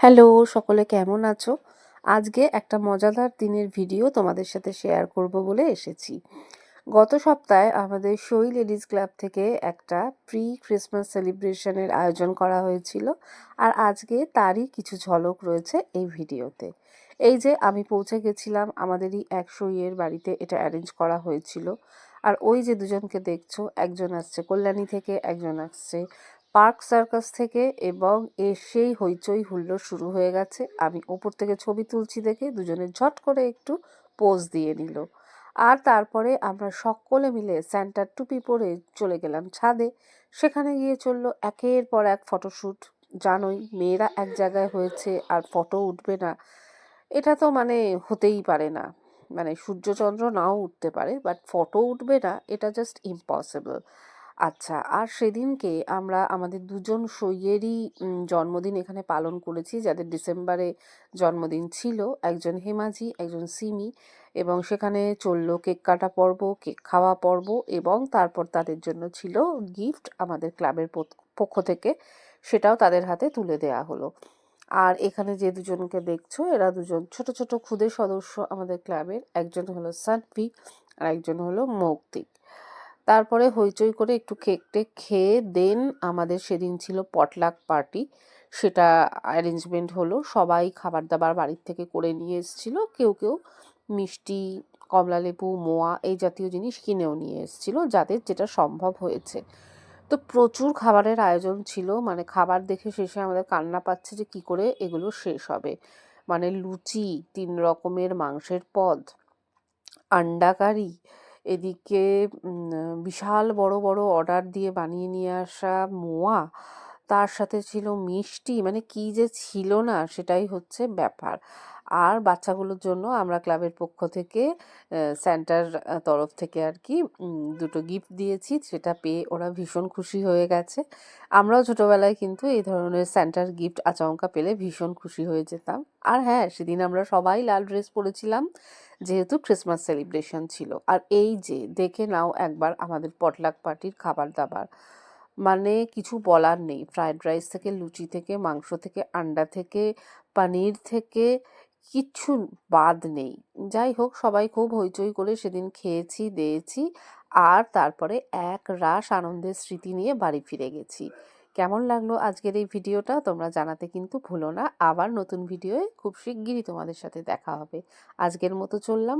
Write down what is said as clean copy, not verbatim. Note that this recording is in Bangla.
হ্যালো, সকলে কেমন আছো? আজকে একটা মজাদার দিনের ভিডিও তোমাদের সাথে শেয়ার করব বলে এসেছি। গত সপ্তাহে আমাদের সই লেডিস ক্লাব থেকে একটা প্রি ক্রিসমাস সেলিব্রেশনের আয়োজন করা হয়েছিল, আর আজকে তারই কিছু ঝলক রয়েছে এই ভিডিওতে। এই যে আমি পৌঁছে গেছিলাম আমাদেরই এক সইয়ের বাড়িতে, এটা অ্যারেঞ্জ করা হয়েছিল। আর ওই যে দুজনকে দেখছো, একজন আসছে কল্যাণী থেকে, একজন আসছে পার্ক সার্কাস থেকে, এবং এসেই হইচই হুল্লোড় শুরু হয়ে গেছে। আমি ওপর থেকে ছবি তুলছি দেখে দুজনে ঝট করে একটু পোজ দিয়ে নিল। আর তারপরে আমরা সকলে মিলে স্যান্টার টুপি পরে চলে গেলাম ছাদে। সেখানে গিয়ে চললো একের পর এক ফটোশ্যুট। জানোই, মেয়েরা এক জায়গায় হয়েছে আর ফটো উঠবে না, এটা তো মানে হতেই পারে না। মানে সূর্যচন্দ্র নাও উঠতে পারে, বাট ফটো উঠবে না, এটা জাস্ট ইম্পসিবল। আচ্ছা, আর সেদিনকে আমরা আমাদের দুজন সইয়েরই জন্মদিন এখানে পালন করেছি, যাদের ডিসেম্বরে জন্মদিন ছিল। একজন হেমাজি, একজন সিমি। এবং সেখানে চলল কেক কাটা পর্ব, কেক খাওয়া পর্ব, এবং তারপর তাদের জন্য ছিল গিফট আমাদের ক্লাবের পক্ষ থেকে, সেটাও তাদের হাতে তুলে দেয়া হলো। আর এখানে যে দুজনকে দেখছো, এরা দুজন ছোট ছোট ক্ষুদে সদস্য আমাদের ক্লাবের। একজন হলো সানভি আর একজন হলো মৌক্তিক। তারপরে হইচই করে একটু কেক টেক খেয়ে দেন আমাদের সেদিন ছিল পটলাক পার্টি। সেটা অ্যারেঞ্জমেন্ট হলো, সবাই খাবার দাবার বাড়ির থেকে করে নিয়ে এসেছিলো। কেউ কেউ মিষ্টি, কমলালেবু, মোয়া এই জাতীয় জিনিস কিনেও নিয়ে এসেছিলো, যাদের যেটা সম্ভব হয়েছে। তো প্রচুর খাবারের আয়োজন ছিল, মানে খাবার দেখে শেষে আমাদের কান্না পাচ্ছে যে কি করে এগুলো শেষ হবে। মানে লুচি, 3 রকমের মাংসের পদ, আন্ডা কারি, এদিকে বিশাল বড় বড় অর্ডার দিয়ে বানিয়ে নিয়ে আসা মোয়া, তার সাথে ছিল মিষ্টি, মানে কি যে ছিল না সেটাই হচ্ছে ব্যাপার। আর বাচ্চাগুলোর জন্য আমরা ক্লাবের পক্ষ থেকে স্যান্টার তরফ থেকে আর কি দুটো গিফট দিয়েছি, সেটা পেয়ে ওরা ভীষণ খুশি হয়ে গেছে। আমরাও ছোটোবেলায় কিন্তু এই ধরনের স্যান্টার গিফট আচমকা পেলে ভীষণ খুশি হয়ে যেতাম। আর হ্যাঁ, সেদিন আমরা সবাই লাল ড্রেস পরেছিলাম, যেহেতু ক্রিসমাস সেলিব্রেশন ছিল। আর এই যে দেখে নাও একবার আমাদের পটলাক পার্টির খাবার দাবার, মানে কিছু বলার নেই। ফ্রায়েড রাইস থেকে, লুচি থেকে, মাংস থেকে, আন্ডা থেকে, পনির থেকে, কিচ্ছু বাদ নেই। যাই হোক, সবাই খুব হইচই করে সেদিন খেয়েছি দিয়েছি, আর তারপরে এক রাশ আনন্দের স্মৃতি নিয়ে বাড়ি ফিরে গেছি। কেমন লাগলো আজকের এই ভিডিওটা তোমরা জানাতে কিন্তু ভুলো না। আবার নতুন ভিডিওয়ে খুব শিগগিরই তোমাদের সাথে দেখা হবে। আজকের মতো চললাম।